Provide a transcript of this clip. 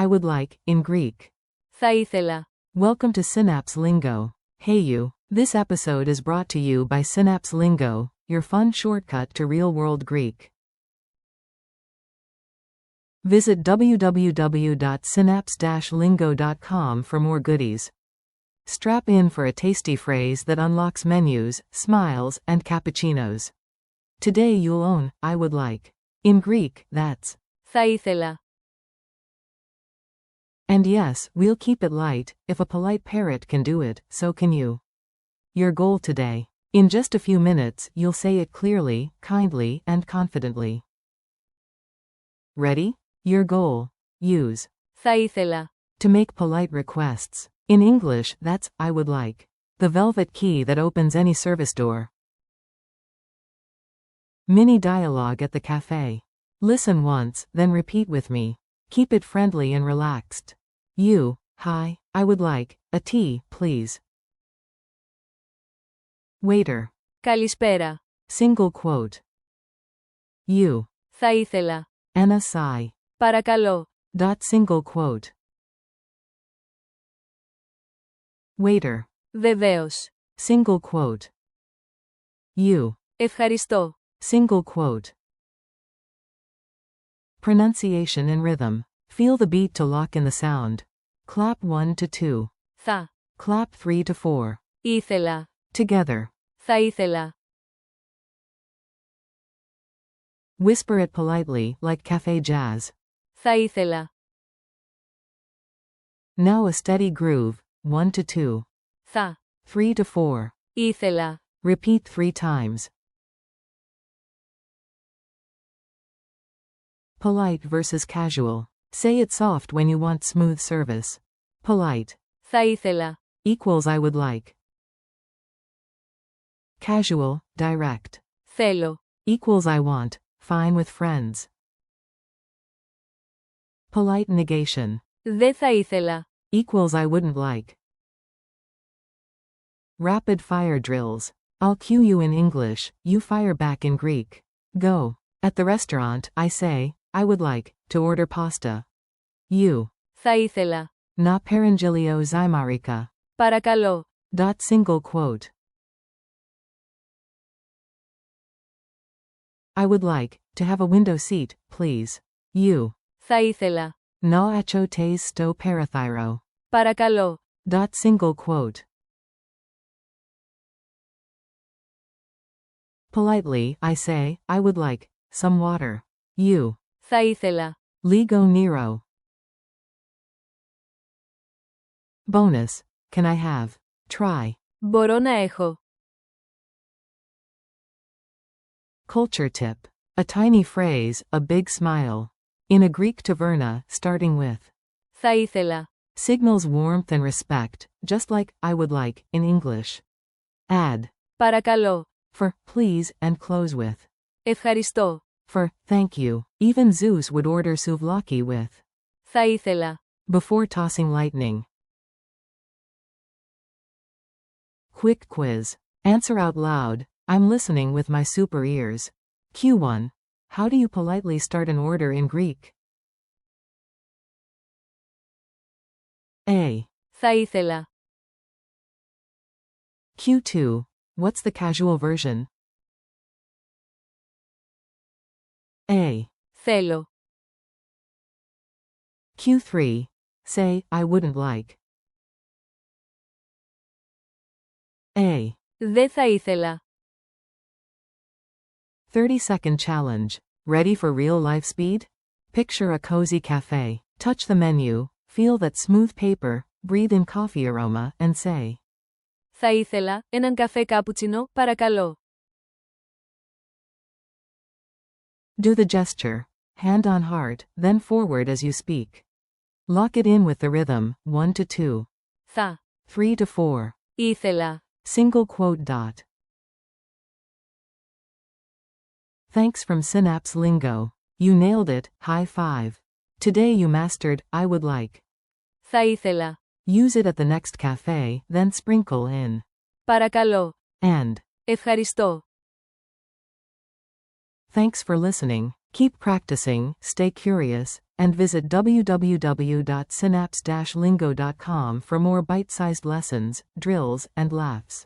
I would like, in Greek. Θα ήθελα. Welcome to Synapse Lingo. Hey you. This episode is brought to you by Synapse Lingo, your fun shortcut to real-world Greek. Visit www.synapse-lingo.com for more goodies. Strap in for a tasty phrase that unlocks menus, smiles, and cappuccinos. Today you'll own, I would like. In Greek, that's Θα ήθελα. And yes, we'll keep it light. If a polite parrot can do it, so can you. Your goal today. In just a few minutes, you'll say it clearly, kindly, and confidently. Ready? Your goal. Use Θα ήθελα. to make polite requests. In English, that's I would like. The velvet key that opens any service door. Mini dialogue at the cafe. Listen once, then repeat with me. Keep it friendly and relaxed. You, hi, I would like a tea, please. Waiter. Καλησπέρα. Single quote. You. Θα ήθελα. Ένα sigh. Παρακαλώ. Single quote. Waiter. Βεβαίως. Single quote. You. Ευχαριστώ. Single quote. Pronunciation and rhythm. Feel the beat to lock in the sound. Clap 1 to 2. Θα. Clap 3 to 4. Ήθελα. Together. Θα ήθελα. Whisper it politely, like cafe jazz. Θα ήθελα. Now a steady groove. 1 to 2. Θα. 3 to 4. Ήθελα. Repeat 3 times. Polite versus casual. Say it soft when you want smooth service. Polite. Θα ήθελα. Equals I would like. Casual, direct. Θέλω. Equals I want, fine with friends. Polite negation. Δεν θα ήθελα. Equals I wouldn't like. Rapid fire drills. I'll cue you in English, you fire back in Greek. Go. At the restaurant, I say, I would like to order pasta. You. Θα ήθελα. Na parangilio zymarika. Παρακαλώ. Single quote. I would like to have a window seat, please. You. Θα ήθελα. Na achotes sto parathyro. Παρακαλώ. Single quote. Politely, I say, I would like some water. You. Θα ήθελα. Ligo Nero. Bonus. Can I have? Try. Μπορώ να έχω. Culture tip. A tiny phrase, a big smile. In a Greek taverna, starting with Θα ήθελα. signals warmth and respect, just like I would like in English. Add Παρακαλώ. for please and close with Ευχαριστώ. for thank you. Even Zeus would order souvlaki with Θα ήθελα. before tossing lightning. Quick quiz. Answer out loud. I'm listening with my super ears. Q1. How do you politely start an order in Greek? A. Θα ήθελα. Q2. What's the casual version? A. Θέλω. Q3. Say, I wouldn't like. A. Δεν θα ήθελα. 30-second challenge. Ready for real-life speed? Picture a cozy cafe. Touch the menu, feel that smooth paper, breathe in coffee aroma, and say, Θα ήθελα έναν καφέ κάπουτσινο, παρακαλώ. Do the gesture. Hand on heart, then forward as you speak. Lock it in with the rhythm, 1 to 2. Θα. 3 to 4. Ήθελα. Single quote. Thanks from Synapse Lingo. You nailed it, high five. Today you mastered, I would like. Θα ήθελα. Use it at the next cafe, then sprinkle in. Παρακαλώ. And. Ευχαριστώ. Thanks for listening. Keep practicing, stay curious, and visit www.synapse-lingo.com for more bite-sized lessons, drills, and laughs.